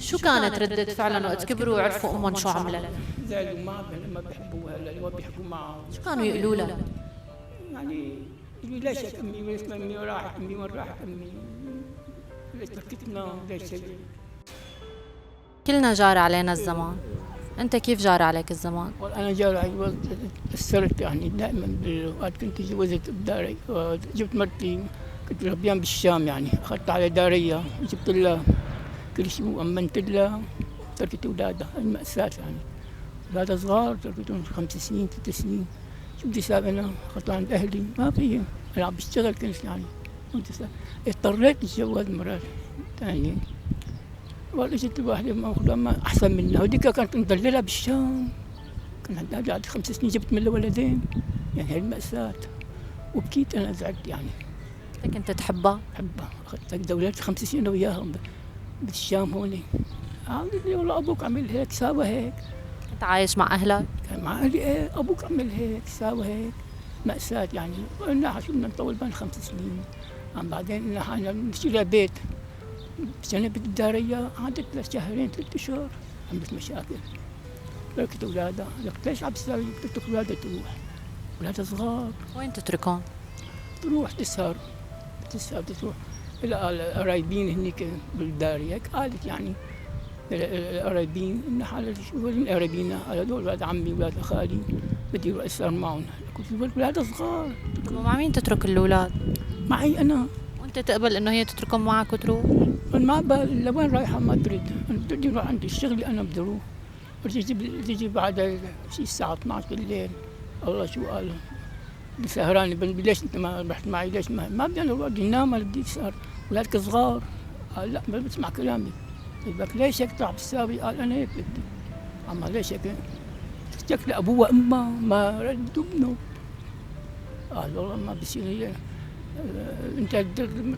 شو كانت ردة فعلا وقت كبروا وعرفوا أمهم شو عملت؟ زعلوا ما بيحبوها هلا اللي ما بيحبوا معها. شو كانوا يقولوا لها؟ يعني يقولوا ليش هيك امي، وين امي، وراحت امي، وين راحت امي، ليش تركتنا، ليش هيك. كلنا جار علينا الزمان، أنت كيف جار عليك الزمان؟ والله انا جاري تاثرت يعني دائما وقت كنت تزوجت بداري، جبت مرتي كنت ربيان بالشام، يعني اخذت على داريه جبت لها كل شيء وامنت لها، تركت اولادها. المأساة يعني اولادها صغار، تركتهم 5 سنين 6 سنين. شو بدي اسوي انا؟ اخذت عند اهلي ما في، انا عم بشتغل كنت يعني اضطريت اتزوج مرة ثانية. والله اجت واحدة ما احسن منها، وديك كانت مدللة بالشام، كان عندها بعد 5 سنين جبت منها ولدين. يعني هاي المأساة، وبكيت انا زعلت يعني. أنت كنت تحبها؟ بحبها، اخذت دولات 5 سنين انا وياهم بالشام هون. عم لي والله ابوك عمل هيك ساوى هيك. أنت عايش مع أهلك؟ كان مع اهلي ايه، ابوك عمل هيك ساوى هيك. مأساة يعني. قلنا شو بدنا نطول بالنا 5 سنين. بعدين قلنا نشتري بيت بجنب الدارية، قعدت لها شهرين 3 أشهر عملت مشاكل. تركت أولادها، قلت ليش عم تساوي؟ تترك أولادها تروح، أولادها صغار. وين تتركهم؟ تروح تسهر تروح إلى القرايبين هنيك بالدارية. قالت يعني القرايبين إن حالة شو القرايبين؟ قال هذول ولاد عمي ولاد خالي بدي أروح أسهر معهم. قلت أولادها صغار. ومع مين تترك الأولاد؟ معي أنا. وأنت تقبل إنه هي تتركهم معك وتروح؟ ما بال لوين رايحة ما تريد، بدي أروح عندي الشغل أنا بدي أروح. تجي بعد شي الساعة 12 بالليل. الله شو قال سهرانة، ليش أنت ما رحت معي؟ ليش ما بدي أنا بدي أنام، أنا بدي أسهر، ولادك صغار. قال لا ما بسمع كلامي. قلت لك ليش هيك تعب تساوي؟ قال أنا هيك بدي. أما ليش هيك؟ اشتكى لأبوه وأمه ما ردوا ابنه. قال والله ما بصير، هي انت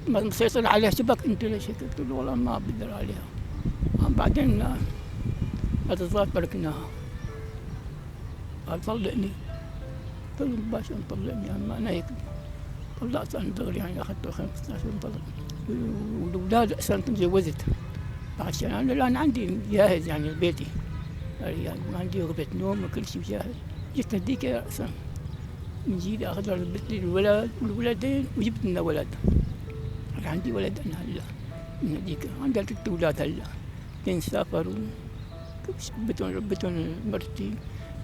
مسيطر عليها شبك انت ليش هيك؟ قلت له والله ما بقدر عليها. بعدين هذا صار تركناها. قال طلقني. قلت له مباشرة طلقني، يعني انا هيك طلقت انا دغري، يعني اخذت 15 طلق. والاولاد اصلا تزوجت عشان انا الان عندي جاهز يعني بيتي، يعني عندي غرفة نوم وكل شيء جاهز. جيت هديك اصلا من جيدي اخذ ربت لي الولد والولدين وجبت لنا ولد. عندي ولد انا هلا من هذيك، عندي 3 أولاد هلا. 2 سافروا، ربتهم مرتي،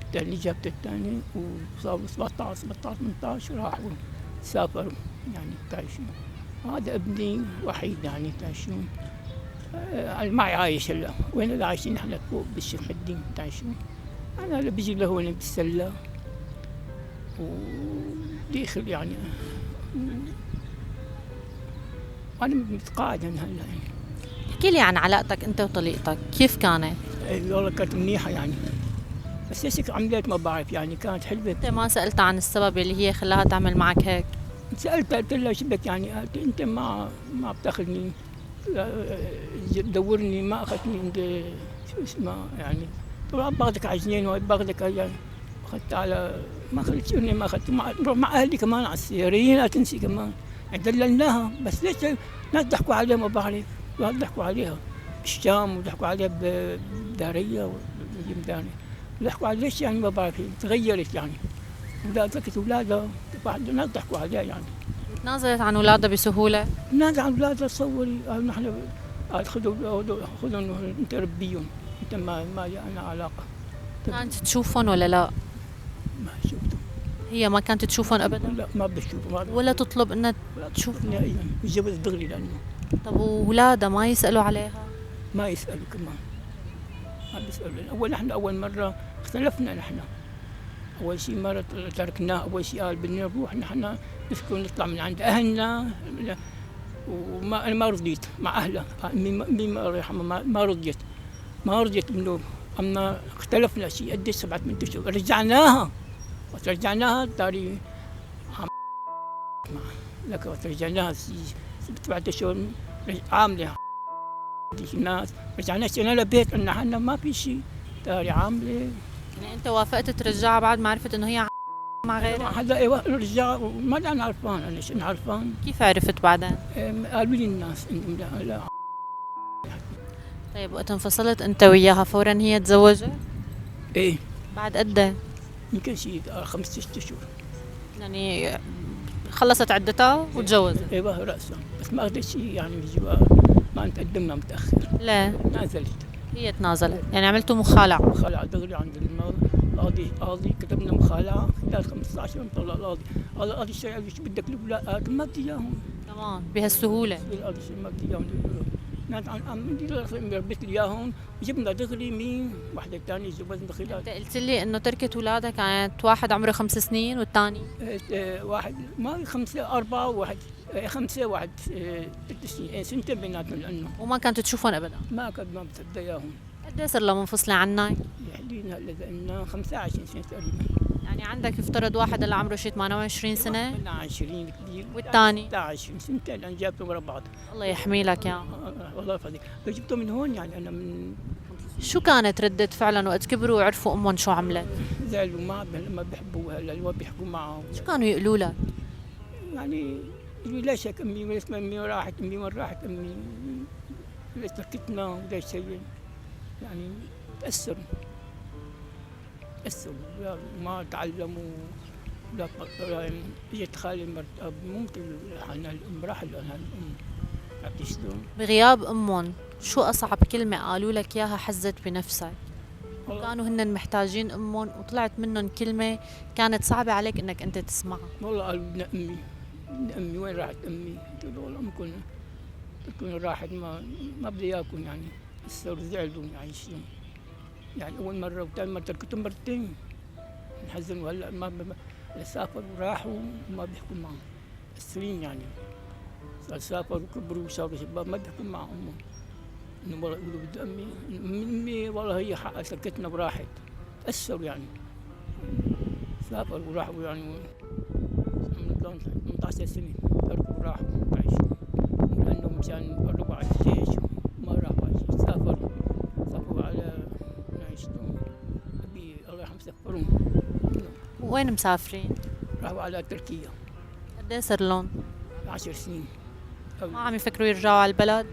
الثاني جابت الثاني وصاروا 17 18 راحوا سافروا يعني تعيشون. هذا ابني وحيد يعني تعيشون. معي عايش هلا. وين اللي عايشين احنا فوق بالشيخ الدين تعيشون. انا هلا بجي لهون بالسله وديخل يعني. أنا متقاعد أنا هلا. احكي لي عن علاقتك أنت وطليقتك، كيف كانت؟ والله كانت منيحة يعني، بس ايش عملت ما بعرف يعني، كانت حلوة. أنت ما سألت عن السبب اللي هي خلاها تعمل معك هيك؟ سألتها قلت لها شو بدك يعني؟ قالت أنت ما بتاخذني، تدورني، ما أخذتني عند شو اسمه يعني، باخذك على جنين وباخذك يعني. أخذت على ما خليتني، ما أخذت مع أهلي كمان على السيارين، لا تنسي كمان يعني دللناها. بس ليش ناس ضحكوا عليها ما بعرف، ناس ضحكوا عليها بالشام وضحكوا عليها بدارية وجمدانة، ضحكوا عليها ليش يعني ما بعرف، تغيرت يعني. تركت أولادها، ناس ضحكوا عليها يعني. تنازلت عن أولادها بسهولة؟ ناس عن أولادها تصوري، قالوا نحن خذوا أنت ربيهم، أنت ما لنا علاقة. كانت تشوفهم ولا لا؟ ما شفتهم. هي ما كانت تشوفهم أبدا؟ لا ما بشوفهم ولا تطلب إنها تشوف نهائيا، يتجوز دغري لأنه. طب وأولادها ما يسألوا عليها؟ ما يسألوا كمان، ما بيسألوا. نحن أول مرة اختلفنا نحن. أول شيء مرة تركناه، أول شيء قال بدنا نروح نحن نسكن نطلع من عند أهلنا، وما أنا ما رضيت مع أهلها. أمي ما رضيت منه. أما اختلفنا شيء قديش 7 أشهر، رجعناها تاري لك، رجعناها 7 أشهر عاملة الناس. رجعنا اشترينا لها بيت، قلنا حنا ما في شيء، تاري عاملة. يعني أنت وافقت ترجعها بعد ما عرفت إنه هي مع غيرها؟ هذا رجع ما أنا عرفان، أنا شو عرفان. كيف عرفت بعدين؟ قالوا لي الناس إنهم لا. طيب وقت انفصلت انت وياها فورا هي تزوجت؟ ايه بعد قد ايه؟ يمكن شيء 5 6 شهور. يعني خلصت عدتها وتجوزت؟ ايوه رأسا، بس ما اخذت شيء يعني ما تقدمنا متأخر. ليه؟ نازلت هي تنازلت، يعني عملتوا مخالعة. مخالعة دغري عند القاضي كتبنا مخالعة خلال 15 يوم. طلع القاضي الشرعي شو بدك الولاءات ما بدي اياهم. كمان بهالسهولة؟ القاضي ما بدي اياهم. ناس عم مربيت لي اياهم، جبنا دغري مين وحده ثانيه جوزنا خلال. انت قلت لي انه تركت اولادها كانت واحد عمره 5 سنين والثاني؟ واحد ما 5 4 وواحد 5 واحد 6 سنين، سنتين بيناتهم لانه وما كنت تشوفهم ابدا؟ ما كنت ما بصدق اياهم. قد ايه صار لها منفصلة عنك؟ يحدينا هلا لنا 15 سنه تقريبا. يعني عندك افترض واحد اللي عمره شي 28 سنة 20 كبير والثاني 11 سنتين لان جابتهم ورا بعض. الله يحمي لك يا والله يفضيك، لو جبتهم من هون يعني انا من شو كانت ردة فعلا وقت كبروا وعرفوا امهم شو عملت؟ زعلوا ما بيحبوها هلا ما بيحكوا معه. شو كانوا يقولوا لك؟ يعني يقولوا ليش هيك امي وليش امي راحت امي وين راحت امي ليش تركتنا وليش هي يعني تأثروا ما تعلموا لا يعني اجت خالي مرت ممكن عن الام راح لها الام عرفتي شلون؟ بغياب امهم شو اصعب كلمة قالوا لك اياها حزت بنفسك؟ كانوا هن محتاجين امهم وطلعت منهم كلمة كانت صعبة عليك انك انت تسمعها. والله قالوا ابن امي ابن امي وين راحت امي؟ قلت له والله امكم تكون راحت ما بدي اياكم يعني. صاروا زعلوا يعني شلون؟ يعني اول مرة وثاني مرة تركتهم مرتين انحزنوا. هلا ما سافروا وراحوا وما بيحكوا معهم. السنين يعني صار سافروا وكبروا وصاروا شباب ما بيحكوا مع امهم. انه والله يقولوا بدي امي امي والله هي حقها تركتنا وراحت. تأثروا يعني سافروا وراحوا يعني عمرهم 18 سنة تركوا وراحوا عايشين لأنه مشان يقربوا على الجيش ما راحوا على الجيش. سافروا على شلون أبي الله يرحمه سفرهم. وين مسافرين؟ راحوا على تركيا. قد ايه صار لهم؟ 10 سنين. ما عم يفكروا يرجعوا على البلد؟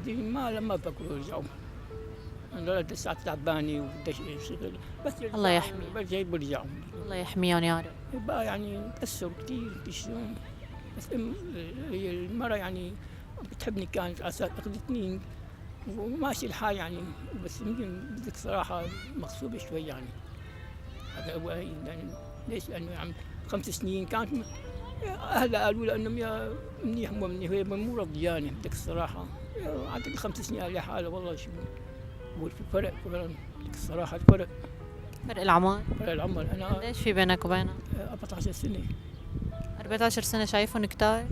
ما بفكروا يرجعوا. أنا لسه تعبانة وبدي شغل بس الله يحمي. برجعوا. الله يحميهم يا رب. بقى يعني تأثروا كثير شلون. بس هي المرة يعني بتحبني كانت على أساس أخذتني وماشي الحال يعني. بس يمكن بدك صراحة مغصوبة شوي يعني. هذا هو يعني ليش؟ لأنه يعني 5 سنين كانت أهلها قالوا لها إنهم يا منيح مو منيح هي مو رضيانة بدك الصراحة. أعطيك 5 سنين على حالها والله شو هو في فرق بدك الصراحة الفرق. فرق العمر؟ فرق العمر أنا قديش في بينك وبينها؟ 14 سنة. 14 سنة شايفهم كتار؟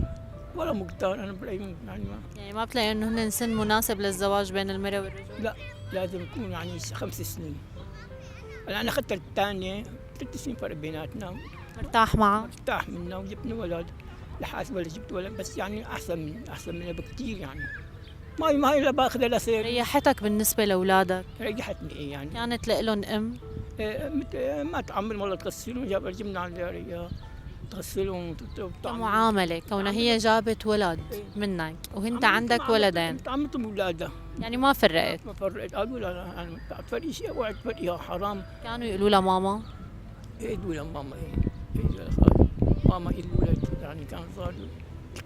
ولا مقدار أنا برأيي يعني ما بتلاقي إنه هن سن مناسب للزواج بين المرأة والرجل؟ لا لازم يكون يعني 5 سنين. أنا أخذت الثانية 3 سنين فرق بيناتنا. مرتاح معها؟ مرتاح منها وجبنا ولد لحاس ولا جبت ولد بس يعني أحسن منها بكثير يعني. ما هي لا باخذها لا سير. ريحتك بالنسبة لأولادك؟ ريحتني إيه يعني. كانت لهم أم؟ ما تعمل والله تغسلهم جبنا على تغسلهم كمعاملة كونها هي جابت ولد منك وانت عندك ولدين تعاملتهم بأولادها يعني ما فرقت؟ ما فرقت. قالوا لها أنا فرقي شيء وعد فرقيها حرام. كانوا يقولوا لها ماما؟ يقولوا لها ماما يقولوا لها خالي ماما الولد يعني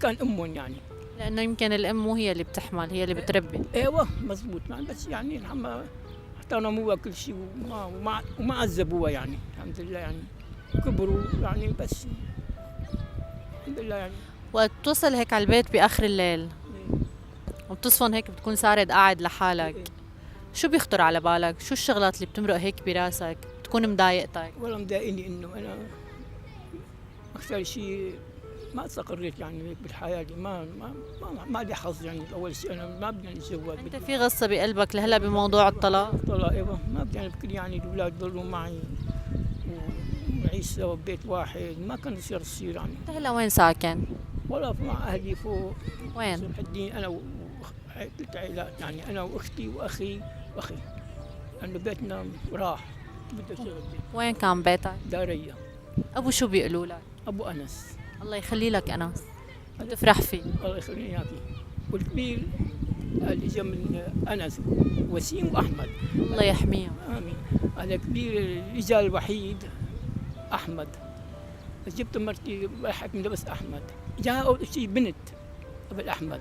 كان أمهم يعني. لأنه يمكن الأم مو هي اللي بتحمل هي اللي بتربي. ايوه مزبوط بس يعني احترموها كل شيء وما عذبوها يعني الحمد لله يعني كبروا يعني بس الحمد لله يعني. وقت توصل هيك على البيت بآخر الليل وبتصفن هيك بتكون سارد قاعد لحالك شو بيخطر على بالك؟ شو الشغلات اللي بتمرق هيك براسك بتكون مضايقتك؟ والله مضايقني انه انا اكثر شيء ما استقريت يعني بالحياه دي. ما لي حظ يعني. اول شيء انا ما بدي اتزوج. انت في غصه بقلبك لهلا بموضوع الطلاق؟ طلع ايوه ما بدي انا بفكر يعني الاولاد يضلوا معي ونعيش سوا ببيت واحد. ما كان يصير يعني. انت هلا وين ساكن؟ والله مع اهلي فوق. وين؟ صلاح الدين انا ثلاث عائلات يعني انا واختي واخي لانه بيتنا راح بده شغل. وين كان بيتك؟ دارية. ابو شو بيقولوا لك؟ ابو انس. الله يخلي لك انس بتفرح فيه. الله يخليه اياكي. والكبير اللي جا من انس وسيم واحمد. الله يحميهم. امين. هذا كبير الرجال الوحيد احمد. جبت مرتي راحت من لبس احمد. جاء اول شيء بنت قبل احمد.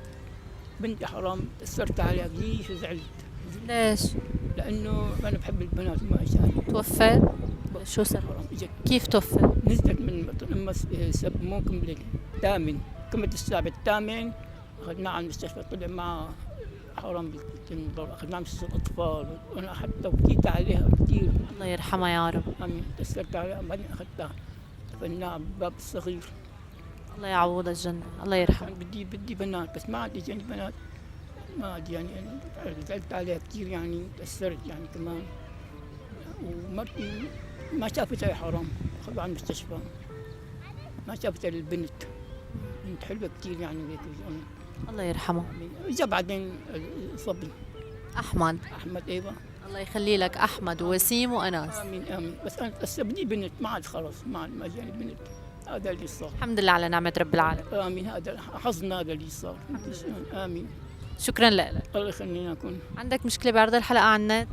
بنتي حرام تاثرت عليها كثير وزعلت. ليش؟ لانه انا بحب البنات وما اجاني. توفت؟ شو صار؟ حرام اجت. كيف توفت؟ نزلت من بطن امها مو كملت الثامن. كملت السابع الثامن اخذناه على المستشفى طلع معها حرام بالتنظر. اخذناه على مستشفى الاطفال وانا حتى بكيت عليها كثير. الله يرحمها يا رب. امين. تاثرت عليها بعدين اخذتها دفناها بباب الصغير. الله يعوضها الجنة. الله يرحمها. كان بدي بنات بس ما عاد اجاني بنات. ما عاد يعني زعلت عليها كثير يعني تاثرت يعني كمان. ومرتي ما شافتها يا حرام اخذوها على المستشفى. ما شافتها البنت. بنت حلوه كثير يعني هيك. الله يرحمه. اجا بعدين الصبي أحمد. احمد. ايوه. الله يخلي لك أحمد ووسيم وأناس. امين امين. بس انا هسه بدي بنت ما عاد خلص ما جاني بنت. هذا اللي صار. الحمد لله على نعمة رب العالمين. امين. هذا حظنا هذا اللي صار. امين. شكرا لك. الله يخلينا نكون عندك مشكلة بعرض الحلقة على النت؟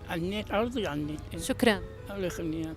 على النت. عرضي على النت. شكرا. الله يخلينا.